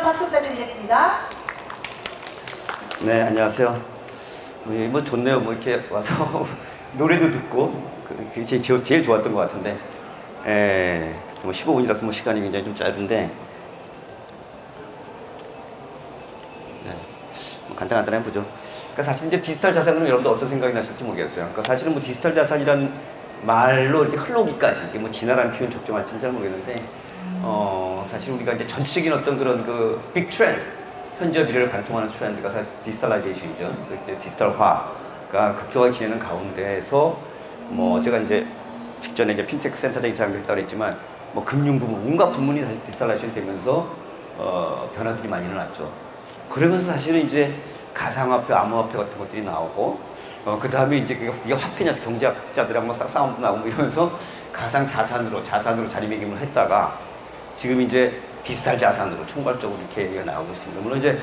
박수 부탁드리겠습니다. 네, 안녕하세요. 뭐 좋네요. 뭐 이렇게 와서 노래도 듣고 그게 제일 좋았던 것 같은데, 뭐 15분이라서 뭐 시간이 굉장히 좀 짧은데, 뭐 간단하게 보죠. 그러니까 사실 이제 디지털 자산은 여러분들 어떤 생각이 나실지 모르겠어요. 그러니까 사실은 뭐 디지털 자산이란 말로 이렇게 흘러오기까지 이게 뭐 진화라는 표현 적정할지는 잘 모르겠는데, 사실 우리가 이제 전체적인 어떤 그런 그 빅 트렌드, 현재 미래를 관통하는 트렌드가 사실 디지털라이제이션이죠. 그래서 이제 디지털화가 극격하게 지내는 가운데에서 뭐 제가 이제 직전에 이제 핀테크 센터장 이사장도 했다고 그랬지만 뭐 금융 부문, 온갖 부문이 사실 디지털라이제이션이 되면서 변화들이 많이 일어났죠. 그러면서 사실은 이제 가상화폐, 암호화폐 같은 것들이 나오고, 그 다음에 이제 이게 화폐냐서 경제학자들이랑 뭐 싸움도 나오고 이러면서 가상 자산으로 자리매김을 했다가 지금 이제 디지털 자산으로 총괄적으로 이렇게 얘기가 나오고 있습니다. 물론 이제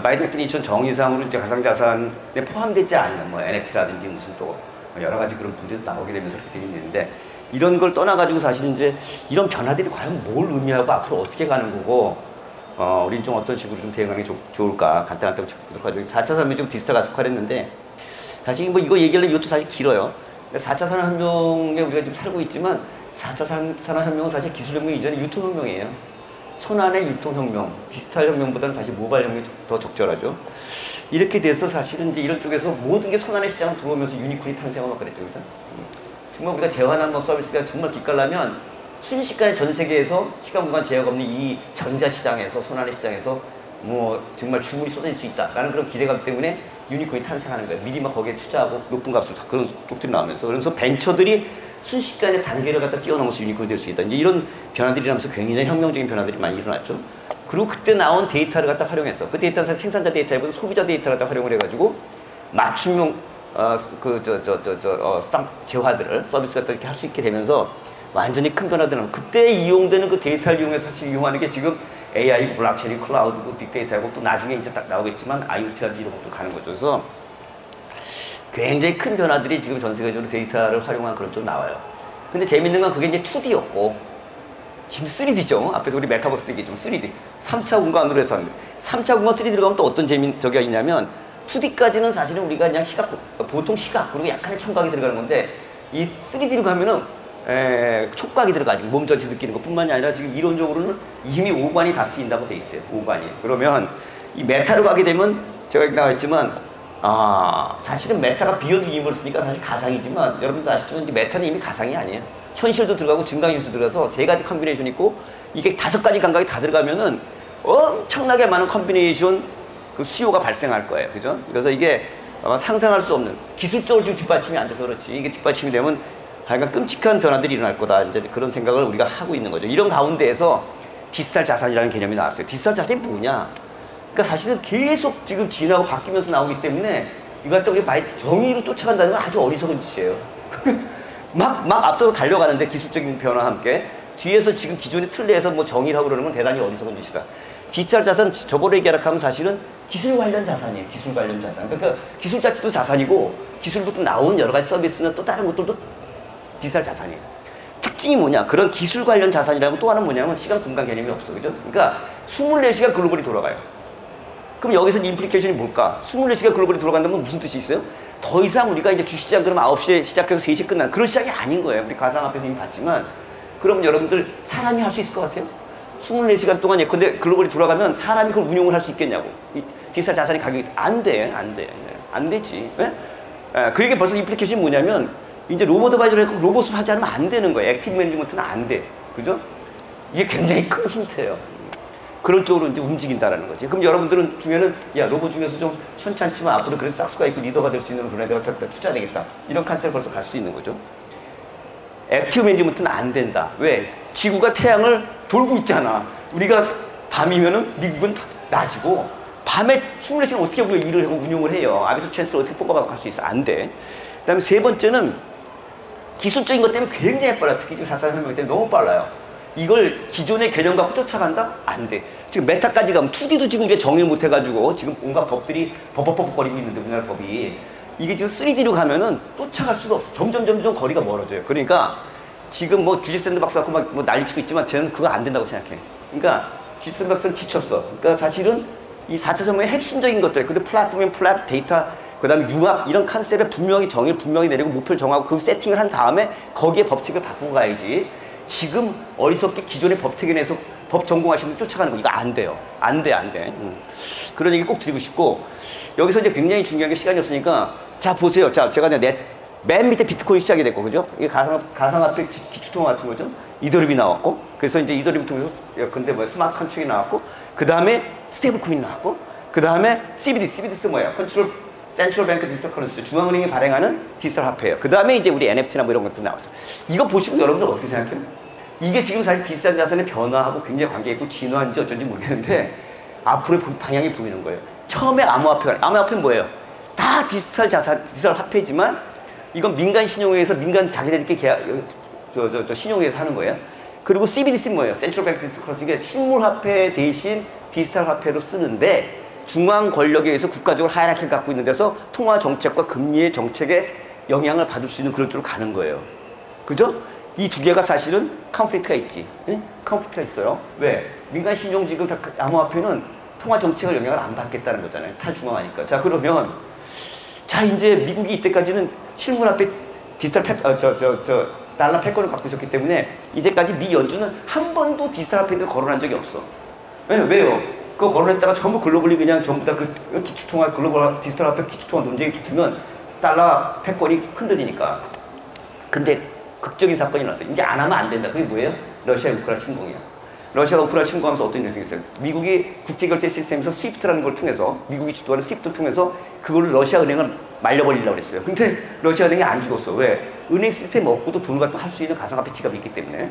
바이 데피니션 정의상으로 이제 가상 자산에 포함되지 않는 뭐 NFT라든지 무슨 또 여러 가지 그런 분들도 나오게 되면서 그렇게 되어 있는데, 이런 걸 떠나가지고 사실 이제 이런 변화들이 과연 뭘 의미하고 앞으로 어떻게 가는 거고, 우린 좀 어떤 식으로 좀 대응하는 게 좋을까 간단하게 짚어보도록 하죠. 4차 산업이 좀 디지털 가속화를 했는데, 사실 뭐 이거 얘기하려면 이것도 사실 길어요. 4차 산업혁명에 우리가 지금 살고 있지만 4차 산업혁명은 사실 기술혁명 이전에 유통혁명이에요. 손안의 유통혁명, 디지털 혁명보다는 사실 모바일 혁명이 더 적절하죠. 이렇게 돼서 사실은 이제 이런 쪽에서 모든 게 손안의 시장으로 들어오면서 유니콘이 탄생하고 그랬죠. 그죠? 정말 우리가 재환한 뭐 서비스가 정말 기깔나면 순식간에 전 세계에서 시간 공간 제약 없는 이 전자시장에서, 손안의 시장에서 뭐 정말 주문이 쏟아질 수 있다라는 그런 기대감 때문에 유니콘이 탄생하는 거예요. 미리 막 거기에 투자하고 높은 값으로 그런 쪽들이 나오면서, 그래서 벤처들이 순식간에 단계를 갖다 뛰어넘어서 유니콘이 될 수 있다. 이제 이런 변화들이 나면서 굉장히 혁명적인 변화들이 많이 일어났죠. 그리고 그때 나온 데이터를 갖다 활용해서, 그 데이터는 사실 생산자 데이터보다 소비자 데이터를 갖다 활용을 해가지고 맞춤형 재화들을 서비스 갖다 이렇게 할 수 있게 되면서 완전히 큰 변화들이 나고, 그때 이용되는 그 데이터를 이용해서 사실 이용하는 게 지금 AI, 블록체인, 클라우드, 빅데이터고 또 나중에 이제 딱 나오겠지만 IoT라든지 이런 것도 가는 거죠. 그래서 굉장히 큰 변화들이 지금 전 세계적으로 데이터를 활용한 그런 쪽으로 나와요. 근데 재밌는 건 그게 이제 2D였고 지금 3D죠. 앞에서 우리 메타버스 때 얘기했지만 3D, 3차 공간으로 해서 하는데, 3차 공간 3D로 가면 또 어떤 저기가 있냐면 2D까지는 사실은 우리가 그냥 보통 시각 그리고 약간의 청각이 들어가는 건데, 이 3D로 가면은 촉각이 들어가지고 몸 전체 느끼는 것뿐만이 아니라 지금 이론적으로는 이미 오관이 다 쓰인다고 돼 있어요. 오관이. 그러면 이 메타로 가게 되면 제가 나왔지만 사실은 메타가 비욘드 유니버스니까 사실 가상이지만 여러분도 아시지만 이제 메타는 이미 가상이 아니에요. 현실도 들어가고 증강현실도 들어가서 세 가지 컨비네이션이 있고, 이게 5가지 감각이 다 들어가면은 엄청나게 많은 컨비네이션 그 수요가 발생할 거예요. 그죠? 그래서 이게 아마 상상할 수 없는, 기술적으로 지금 뒷받침이 안 돼서 그렇지, 이게 뒷받침이 되면 하여간 끔찍한 변화들이 일어날 거다. 이제 그런 생각을 우리가 하고 있는 거죠. 이런 가운데에서 디지털 자산이라는 개념이 나왔어요. 디지털 자산이 뭐냐? 그러니까 사실은 계속 지금 진화하고 바뀌면서 나오기 때문에 이거 갖다 우리가 정의로 쫓아간다는 건 아주 어리석은 짓이에요. 막 앞서서 달려가는데 기술적인 변화와 함께 뒤에서 지금 기존의 틀내에서 뭐 정의를 하고 그러는 건 대단히 어리석은 짓이다. 디지털 자산은 저번에 얘기하면 사실은 기술 관련 자산이에요. 기술 관련 자산. 그러니까 기술 자체도 자산이고 기술부터 나온 여러 가지 서비스는 또 다른 것들도 디지털 자산이에요. 특징이 뭐냐? 그런 기술 관련 자산이라고 또 하나는 뭐냐면 시간 공간 개념이 없어. 그죠? 그러니까 24시간 글로벌이 돌아가요. 그럼 여기서 인플리케이션이 뭘까? 24시간 글로벌이 돌아간다면 무슨 뜻이 있어요? 더 이상 우리가 이제 주시장 그러면 9시에 시작해서 3시에 끝나는 그런 시작이 아닌 거예요. 우리 가상화폐에서 이미 봤지만, 그러면 여러분들 사람이 할 수 있을 것 같아요? 24시간 동안 예컨대 글로벌이 돌아가면 사람이 그걸 운용을 할 수 있겠냐고. 이 디지털 자산의 가격이 안 돼. 안 되지. 그 얘기 벌써 인플리케이션이 뭐냐면 이제 로봇 어바이저를 했고 로봇을 하지 않으면 안 되는 거예요. 액티브 매니지먼트는 안 돼. 그죠? 이게 굉장히 큰 힌트예요. 그런 쪽으로 이제 움직인다라는 거지. 그럼 여러분들은 중에는 야, 로봇 중에서 좀 천천치만 앞으로 그래서 싹수가 있고 리더가 될 수 있는 그런 애가 투자해야 되겠다. 이런 컨셉을 벌써 갈 수도 있는 거죠. 액티브 매니지먼트는 안 된다. 왜? 지구가 태양을 돌고 있잖아. 우리가 밤이면은 미국은 낮이고 밤에 24시간 어떻게 우리가 일을 하고 운용을 해요. 아비터 찬스를 어떻게 뽑아가고 할 수 있어? 안 돼. 그 다음에 세 번째는 기술적인 것 때문에 굉장히 빨라. 특히 지금 4차 산업혁명 때문에 너무 빨라요. 이걸 기존의 개념 갖고 쫓아간다? 안 돼. 지금 메타까지 가면 2D도 지금 우리가 정리 못 해가지고 지금 온갖 법들이 버벅버벅거리고 있는데 우리나라 법이 이게 지금 3D로 가면은 쫓아갈 수가 없어. 점점 거리가 멀어져요. 그러니까 지금 뭐 규제 샌드박스 갖고 막 뭐 난리치고 있지만 저는 그거 안 된다고 생각해. 그러니까 뒷선박사는 지쳤어. 그러니까 사실은 이 4차 전망의 핵심적인 것들, 근데 플랫폼, 데이터, 그 다음에 융합, 이런 컨셉에 분명히 정의를 분명히 내리고 목표를 정하고 그 세팅을 한 다음에 거기에 법칙을 바꾸고 가야지. 지금 어리석게 기존의 법칙에 내서 법 전공하시는 분 쫓아가는 거 이거 안 돼요. 안 돼, 안 돼. 그런 얘기 꼭 드리고 싶고, 여기서 이제 굉장히 중요한 게 시간이 없으니까, 자, 보세요. 자, 제가 맨 밑에 비트코인 시작이 됐고, 그죠? 이게 가상화폐 기축통화 같은 거죠? 이더리움이 나왔고, 그래서 이제 이더리움 통해서, 근데 뭐 스마트 컨트롤이 나왔고, 그 다음에 스테이블 코인 나왔고, 그 다음에 CBDC 뭐예요? 컨트롤, 센트럴 뱅크 디지털 커런시, 중앙은행이 발행하는 디지털 화폐예요. 그 다음에 이제 우리 NFT나 뭐 이런 것도 나왔어요. 이거 보시고 여러분들 어떻게 생각해요? 이게 지금 사실 디지털 자산의 변화하고 굉장히 관계있고 진화인지 어쩐지 모르겠는데, 앞으로의 방향이 보이는 거예요. 처음에 암호화폐는 뭐예요? 다 디지털 자산, 디지털 화폐지만, 이건 민간 신용회에서 민간 자기네들끼리 신용회에서 하는 거예요. 그리고 CBDC는 뭐예요? 센트럴 뱅크 디지털 커런시. 이게 실물화폐 대신 디지털 화폐로 쓰는데, 중앙 권력에 의해서 국가적으로 하이라키를 갖고 있는 데서 통화 정책과 금리의 정책에 영향을 받을 수 있는 그런 쪽으로 가는 거예요. 그죠? 이 두 개가 사실은 컨플릭트가 있지. 네? 컨플릭트가 있어요. 왜? 민간 신용 지금 암호화폐는 통화 정책을 영향을 안 받겠다는 거잖아요. 탈중앙화니까. 자, 그러면 자, 이제 미국이 이때까지는 실물화폐 디지털 달러 패권을 갖고 있었기 때문에 이때까지 미 연준은 한 번도 디지털 화폐를 거론한 적이 없어. 왜요? 그거 거론했다가 전부 글로벌리 그냥 전부 다 그 기축통화, 글로벌 디지털 화폐 기축통화 논쟁이 붙으면 달러 패권이 흔들리니까. 근데 극적인 사건이 났어요. 이제 안 하면 안 된다. 그게 뭐예요? 러시아 우크라이나 침공이야. 러시아가 우크라이나 침공하면서 어떤 일이 생겼어요? 미국이 국제결제 시스템에서 스위프트라는 걸 통해서, 미국이 주도하는 스위프트를 통해서 그걸 러시아 은행을 말려버리려고 그랬어요. 근데 러시아 은행이 안 죽었어. 왜? 은행 시스템 없고도 돈을 갖다 할 수 있는 가상화폐 지갑이 있기 때문에.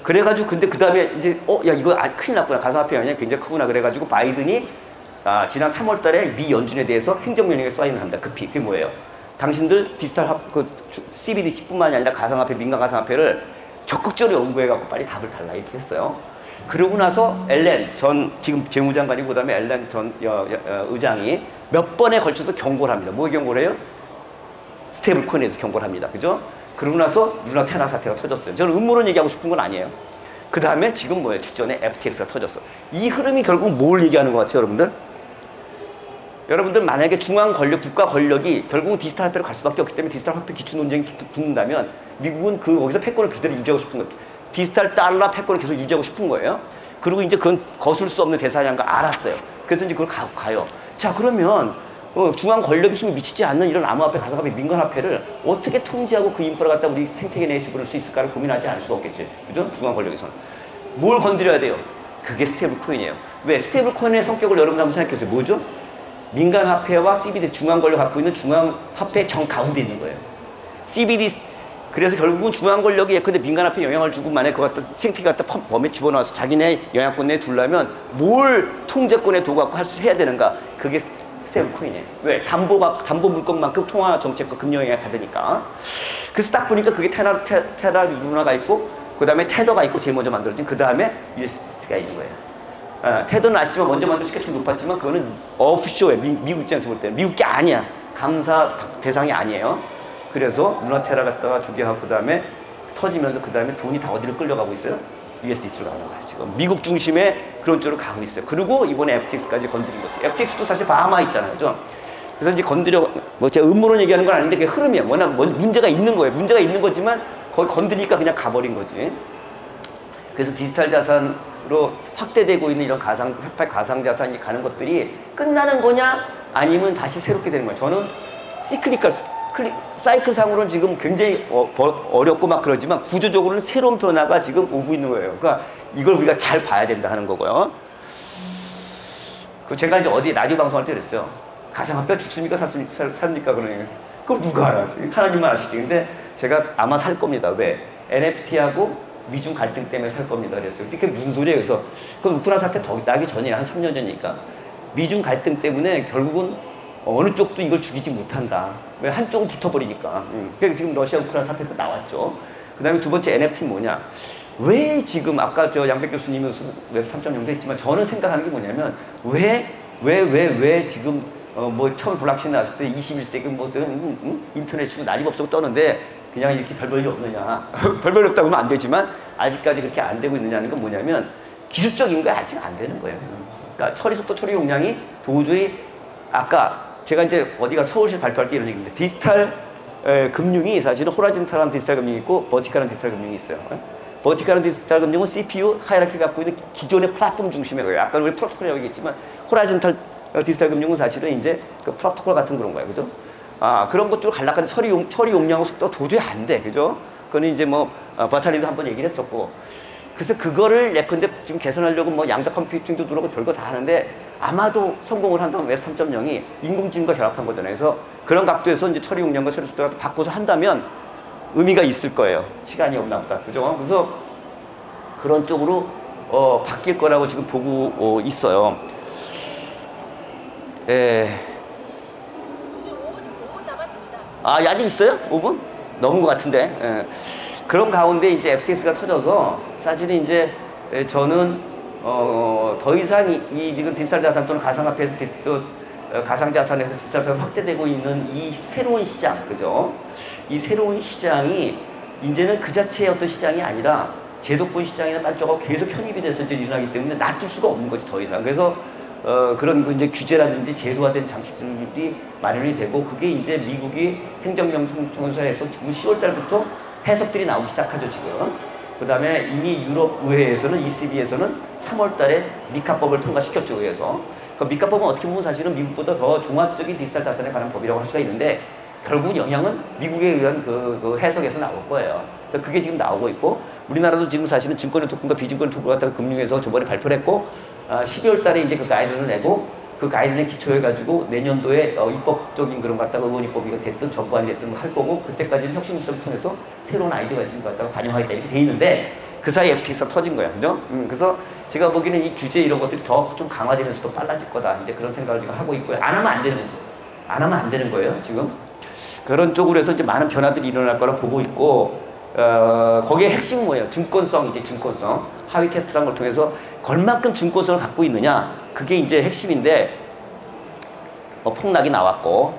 그래가지고 근데 그 다음에 이제 야 이거 큰일 났구나. 가상화폐 영향이 굉장히 크구나. 그래가지고 바이든이 지난 3월 달에 미 연준에 대해서 행정명령에 사인을 합니다. 급히. 그게 뭐예요? 당신들 디지털 CBDC뿐만이 아니라 가상화폐, 민간 가상화폐를 적극적으로 연구해갖고 빨리 답을 달라 이렇게 했어요. 그러고 나서 엘렌 전 지금 재무장관이고 그다음에 엘렌 전 의장이 몇 번에 걸쳐서 경고를 합니다. 뭐 경고를 해요? 스테이블 코인에 대해서 경고를 합니다. 그죠? 그러고 나서 루나 테라 사태가 터졌어요. 저는 음모론 얘기하고 싶은 건 아니에요. 그 다음에 지금 뭐예요? 직전에 FTX가 터졌어. 이 흐름이 결국 뭘 얘기하는 것 같아요, 여러분들? 여러분들 만약에 중앙 권력, 국가 권력이 결국은 디지털 화폐로 갈 수밖에 없기 때문에 디지털 화폐 기축 논쟁이 붙는다면 미국은 거기서 패권을 그대로 유지하고 싶은 거예요. 디지털 달러 패권을 계속 유지하고 싶은 거예요. 그리고 이제 그건 거슬 수 없는 대상이라는 걸 알았어요. 그래서 이제 그걸 가요. 자, 그러면 중앙 권력의 힘이 미치지 않는 이런 암호화폐, 가상화폐, 민간화폐를 어떻게 통제하고 그 인프라 갖다 우리 생태계 내에 집어넣을 수 있을까를 고민하지 않을 수가 없겠죠. 그죠? 중앙 권력에서는. 뭘 건드려야 돼요? 그게 스테이블 코인이에요. 왜? 스테이블 코인의 성격을 여러분 한번 생각해보세요. 뭐죠? 민간화폐와 CBD, 중앙 권력 갖고 있는 중앙화폐 정 가운데 있는 거예요. CBD, 그래서 결국은 중앙 권력이 예컨대 민간화폐에 영향을 주고 만약에 그거 갖다 생태계 갖다 범에 집어넣어서 자기네 영향권 내에 두려면 뭘 통제권에 두고 갖고 해야 되는가? 그게 스테이블 코인이에요. 왜? 담보 물건만큼 통화 정책과 금융 영향을 받으니까. 그래서 딱 보니까 그게 테라 루나가 있고, 그 다음에 테더가 있고, 제일 먼저 만들어진, 그 다음에 USDC가 있는 거예요. 테더는 아시지만 먼저 만든 시가 좀 높았지만, 그거는 오프쇼에 미국 입장에서 볼 때는 미국 게 아니야. 감사 대상이 아니에요. 그래서 루나 테라 갖다가 조개하고, 그 다음에 터지면서, 그 다음에 돈이 다 어디로 끌려가고 있어요? USDC로 가는 거예요. 지금 미국 중심의 그런 쪽으로 가고 있어요. 그리고 이번에 FTX까지 건드린 거지. FTX도 사실 바하마에 있잖아요. 그죠? 그래서 이제 제가 음모론 얘기하는 건 아닌데 그게 흐름이야. 워낙 문제가 있는 거예요. 문제가 있는 거지만 거기 건드리니까 그냥 가버린 거지. 그래서 디지털 자산으로 확대되고 있는 이런 가상 자산이 가는 것들이 끝나는 거냐? 아니면 다시 새롭게 되는 거야. 저는 사이클 상으로는 지금 굉장히 어렵고 막 그러지만 구조적으로는 새로운 변화가 지금 오고 있는 거예요. 그러니까 이걸 우리가 잘 봐야 된다 하는 거고요. 제가 이제 어디 라디오 방송할 때 그랬어요. 가상화폐 죽습니까? 삽니까? 그러니 그럼 누가 알아? 하나님만 아시지. 근데 제가 아마 살 겁니다. 왜? NFT하고 미중 갈등 때문에 살 겁니다. 그랬어요. 그게 무슨 소리예요? 그래서 그 우크라이나 사태 더 나기 전이에요. 한 3년 전이니까. 미중 갈등 때문에 결국은 어느 쪽도 이걸 죽이지 못한다. 왜? 한쪽은 붙어버리니까. 그러니까 지금 러시아 우크라이나 사태도 나왔죠. 그 다음에 두 번째 NFT 뭐냐. 왜 지금 아까 양백 교수님은 웹 3.0도 했지만 저는 생각하는 게 뭐냐면 왜 지금 뭐 처음 블록체인 나왔을 때 21세기 뭐들은 인터넷 치고 난리 법석 떠는데 그냥 이렇게 별 볼일 없느냐. 별 볼일 없다고 하면 안 되지만 아직까지 그렇게 안 되고 있느냐는 건 뭐냐면 기술적인 게 아직 안 되는 거예요. 그러니까 처리 속도, 처리 용량이 도저히 아까 제가 이제 어디가 서울시 발표할 때 이런 얘기인데 디지털 금융이 사실은 호라이즌탈한 디지털 금융이 있고 버티컬한 디지털 금융이 있어요. 버티컬한 디지털 금융은 CPU 하이라키 갖고 있는 기존의 플랫폼 중심의 거예요. 아까 우리 프로토콜이라고 얘기했지만 호라이즌탈 디지털 금융은 사실은 이제 그 프로토콜 같은 그런 거예요. 그죠? 그런 것들을 갈락하는 처리 용량과 속도가 도저히 안 돼. 그죠? 그거는 이제 뭐 바탈리도 한번 얘기를 했었고. 그래서 그거를 예컨대 지금 개선하려고 뭐 양자 컴퓨팅도 들어오고 별거 다 하는데 아마도 성공을 한다면 웹 3.0이 인공지능과 결합한 거잖아요. 그래서 그런 각도에서 이제 처리 용량과 처리 속도가 바꿔서 한다면 의미가 있을 거예요. 시간이 없나 보다. 그죠? 그래서 그런 쪽으로 바뀔 거라고 지금 보고 있어요. 예. 지금 5분 남았습니다. 아직 있어요? 5분? 넘은 것 같은데. 예. 그런 가운데 이제 FTX가 터져서 사실은 이제 저는 더 이상 이 지금 디지털 자산 또는 가상화폐에서 또 가상자산에서 디지털 자산이 확대되고 있는 이 새로운 시장, 그죠? 이 새로운 시장이 이제는 그 자체의 어떤 시장이 아니라 제도권 시장이나 딴 쪽하고 계속 편입이 돼서 이제 일어나기 때문에 놔둘 수가 없는 거지, 더 이상. 그래서 그런 그 이제 규제라든지 제도화된 장치들이 마련이 되고 그게 이제 미국이 행정명 통해서 지금 10월 달부터 해석들이 나오기 시작하죠, 지금. 그 다음에 이미 유럽 의회에서는 ECB에서는 3월 달에 미카법을 통과시켰죠, 의회에서. 그 미카법은 어떻게 보면 사실은 미국보다 더 종합적인 디지털 자산에 관한 법이라고 할 수가 있는데 결국 영향은 미국에 의한 그 해석에서 나올 거예요. 그래서 그게 지금 나오고 있고 우리나라도 지금 사실은 증권의 토큰과 비증권의 토큰을 갖다가 금융에서 저번에 발표를 했고 12월 달에 이제 그 가이드를 내고 그 가이드에 기초해가지고 내년도에 입법적인 그런 거 갖다가 의원 입법이 됐든 정부안이 됐든 할 거고 그때까지는 혁신수를 통해서 새로운 아이디어가 있으니까 갖다가 반영하겠다 이렇게 돼 있는데 그 사이에 FTX가 터진 거야. 그죠? 그래서 제가 보기에는 이 규제 이런 것들이 더 좀 강화되면서 더 빨라질 거다. 이제 그런 생각을 지금 하고 있고요. 안 하면 안 되는 거죠. 안 하면 안 되는 거예요, 지금. 그런 쪽으로 해서 이제 많은 변화들이 일어날 거라 보고 있고 거기에 핵심은 뭐예요? 증권성, 하위 테스트라는 걸 통해서 걸만큼 증권성을 갖고 있느냐 그게 이제 핵심인데 폭락이 나왔고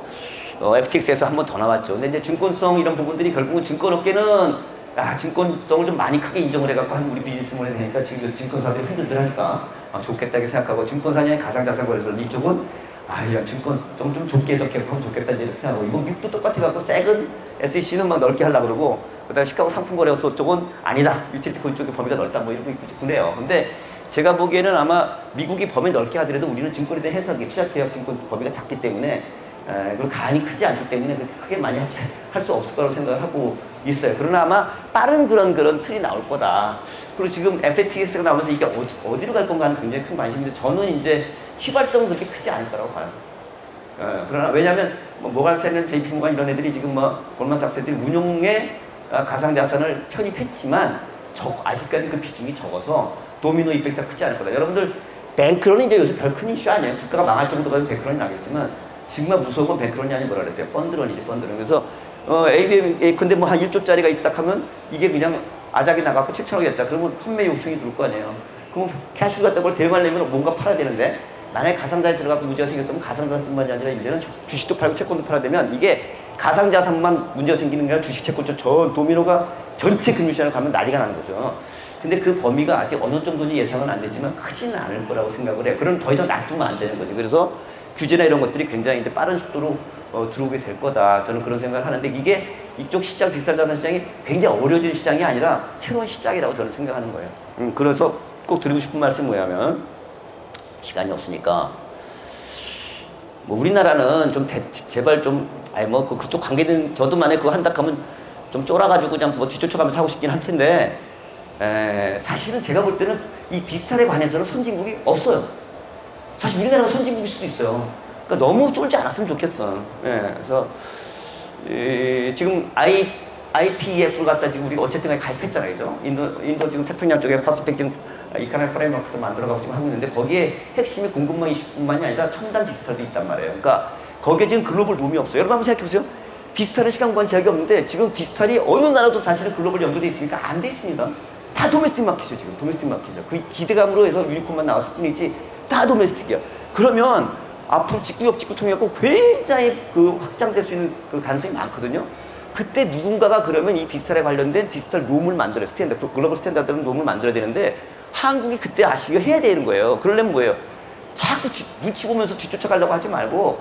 FTX에서 한 번 더 나왔죠. 근데 이제 증권성 이런 부분들이 결국은 증권업계는 증권성을 좀 많이 크게 인정을 해갖고 한 우리 비즈니스몰이 되니까 지금 증권사들이 흔들흔하니까 좋겠다 이렇게 생각하고 증권사냐 가상자산 거래소 이쪽은 이런 증권성 좀 좁게 해석하면 좋겠다 이렇게 생각하고 이건 미국도 똑같아갖고 세금 SEC는 막 넓게 하려고 그러고 그다음에 시카고 상품거래소 쪽은 아니다 유틸리티 코인 쪽의 범위가 넓다 뭐 이러고 있고 그래요. 근데 제가 보기에는 아마 미국이 범위 넓게 하더라도 우리는 증권에 대한 해석이 투자개혁 증권 범위가 작기 때문에 그리고 가안이 크지 않기 때문에 그렇게 크게 많이 할 수 없을 거라고 생각을 하고 있어요. 그러나 아마 빠른 그런 틀이 나올 거다. 그리고 지금 FTX가 나오면서 이게 어디로 갈 건가 하는 굉장히 큰 관심인데 저는 이제 휘발성은 그렇게 크지 않을 거라고 봐요. 그러나 왜냐하면 모간스탠리, JP모간 이런 애들이 지금 골만삭스 애들이 운용에 가상자산을 편입했지만 아직까지 그 비중이 적어서 도미노 이펙트가 크지 않을 거다. 여러분들 뱅크런이 이제 요새 별 큰 이슈 아니에요. 국가가 망할 정도가 뱅크런이 나겠지만 정말 무서운 건 뱅크런이 아니고 뭐라 그랬어요. 펀드런이지 펀드런. 그래서 ABM 근데 뭐 한 1조짜리가 있다 하면 이게 그냥 아작이 나갖고 7천억이 됐다. 그러면 판매 요청이 들어올 거 아니에요. 그럼 캐시 같은 걸 대응하려면 뭔가 팔아야 되는데 만약에 가상자산에 들어가고 문제가 생겼다면 가상자산뿐만이 아니라 이제는 주식도 팔고 채권도 팔아야 되면 이게 가상자산만 문제가 생기는 게 아니라 주식, 채권, 전 도미노가 전체 금융시장을 가면 난리가 나는 거죠. 근데 그 범위가 아직 어느 정도인지 예상은 안 되지만 크지는 않을 거라고 생각을 해요. 그럼 더 이상 놔두면 안 되는 거죠. 그래서 규제나 이런 것들이 굉장히 이제 빠른 속도로 들어오게 될 거다. 저는 그런 생각을 하는데 이게 이쪽 시장, 디지털 자산 시장이 굉장히 어려워진 시장이 아니라 새로운 시장이라고 저는 생각하는 거예요. 그래서 꼭 드리고 싶은 말씀이 뭐냐면 시간이 없으니까 우리나라는 좀 제발 좀 그쪽 관계된 저도 만약에 그거 한다 하면 좀 쫄아가지고 그냥 뒤쫓아가면서 하고 싶긴 할 텐데 사실은 제가 볼 때는 이 디지털에 관해서는 선진국이 없어요. 사실 우리나라가 선진국일 수도 있어요. 그러니까 너무 쫄지 않았으면 좋겠어. 그래서 지금 IPEF를 갖다 지금 우리가 어쨌든 가입했잖아요, 그죠? 인도 지금 태평양 쪽에 퍼시픽 지금 이카노믹 프레임워크도 만들어가고 지금 하고 있는데 거기에 핵심이 공급망 이슈뿐만이 아니라 첨단 디지털도 있단 말이에요. 그러니까 거기에 지금 글로벌 룸이 없어요. 여러분 한번 생각해보세요. 디지털은 시간과 제약이 없는데 지금 디지털이 어느 나라도 사실은 글로벌 연결돼 있으니까 안 돼 있습니다. 다 도메스틱 마켓이죠, 지금. 도메스틱 마켓이죠. 그 기대감으로 해서 유니콘만 나왔을 뿐이지 다 도메스틱이야. 그러면 앞으로 직구역, 직구통역고 굉장히 확장될 수 있는 그 가능성이 많거든요. 그때 누군가가 그러면 이 디지털에 관련된 디지털 롬을 만들어요. 글로벌 스탠다드는 롬을 만들어야 되는데 한국이 그때 아시게 해야 되는 거예요. 그러려면 뭐예요? 자꾸 눈치 보면서 뒤쫓아가려고 하지 말고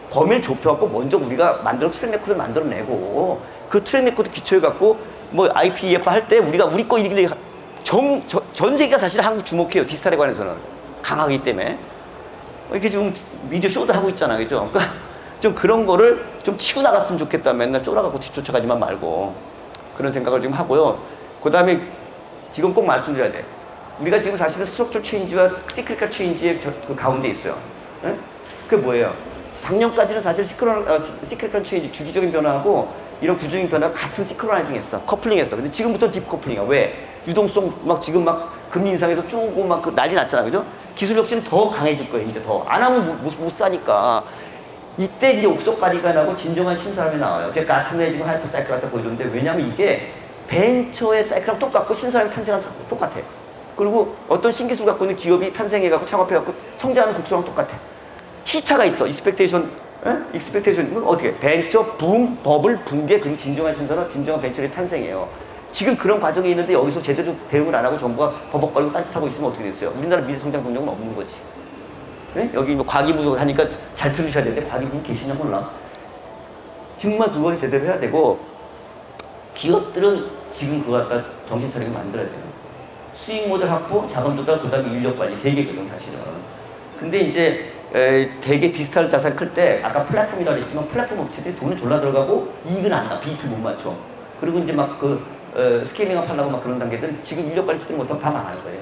범위를 좁혀갖고 먼저 우리가 트랙 레코드를 만들어내고 그 트랙 레코드 기초해갖고 뭐 IPEF 할 때 우리 거 이기는 전 세계가 사실 한국 주목해요. 디지털에 관해서는 강하기 때문에 이렇게 좀 미디어 쇼도 하고 있잖아, 그죠? 그러니까 좀 그런 거를 좀 치고 나갔으면 좋겠다. 맨날 쫄아갖고 뒤쫓아가지만 말고 그런 생각을 지금 하고요. 그 다음에 지금 꼭 말씀드려야 돼. 우리가 지금 사실은 스트럭처 체인지와 시크릿컬 체인지의 그 가운데 있어요. 네? 그게 뭐예요? 작년까지는 사실 시크릿컬 체인지 주기적인 변화하고 이런 구조적인 변화가 같은 시크로나이징 했어. 커플링 했어. 근데 지금부터 딥 커플링이야. 왜? 유동성 지금 금리 인상에서 쭉 그 난리 났잖아. 그죠? 기술 혁신은 더 강해질 거예요. 이제 더. 안 하면 못 사니까. 이때 이제 옥석가리가 나고 진정한 신사람이 나와요. 제가 같은 애 지금 하이퍼 사이클 갖다 보여줬는데 왜냐면 이게 벤처의 사이클랑 똑같고 신사람이 탄생하는 똑같아. 그리고 어떤 신기술 갖고 있는 기업이 탄생해갖고 창업해갖고 성장하는 국수랑 똑같아. 시차가 있어. 익스펙테이션, 익스펙테이션. 어떻게? 벤처 붐, 버블, 붕괴, 그리고 진정한 신사람, 진정한 벤처의 탄생이에요. 지금 그런 과정이 있는데 여기서 제대로 대응을 안 하고 정부가 버벅거리고 딴짓하고 있으면 어떻게 됐어요? 우리나라 미래 성장 동력은 없는 거지. 네? 여기 뭐 과기부 하니까 잘 들으셔야 되는데 과기부 계시냐 몰라. 정말 그걸 제대로 해야 되고 기업들은 지금 그거 갖다 정신 차리게 만들어야 돼요. 수익 모델 확보, 자금 조달, 그 다음에 인력 관리 세 개거든 사실은. 근데 이제 되게 디지털 자산 클 때 아까 플랫폼이라고 했지만 플랫폼 업체들이 돈을 졸라 들어가고 이익은 안 나. BEP 못 맞춰. 그리고 이제 스케일링업 하려고 그런 단계들 지금 인력 관리 시스템 못하면 다 망하는 거예요.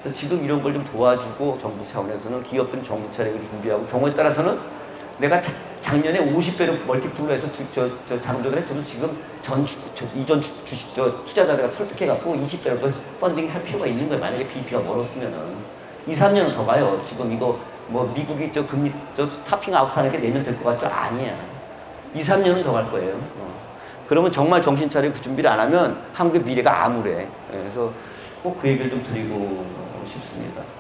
그래서 지금 이런 걸 좀 도와주고 정부 차원에서는 기업들은 정부 차례를 준비하고 경우에 따라서는 내가 작년에 50배로 멀티플로 해서 자금 조달했어도 지금 이전 주식 투자자들과 설득해갖고 20배로 펀딩 할 필요가 있는 거예요. 만약에 BEP가 멀었으면은 2, 3년은 더 가요. 지금 이거 미국이 금리 타핑 아웃 하는 게 내년 될 것 같죠? 아니야. 2, 3년은 더 갈 거예요. 그러면 정말 정신 차리고 그 준비를 안 하면 한국의 미래가 암울해. 그래서 꼭 그 얘기를 좀 드리고 싶습니다.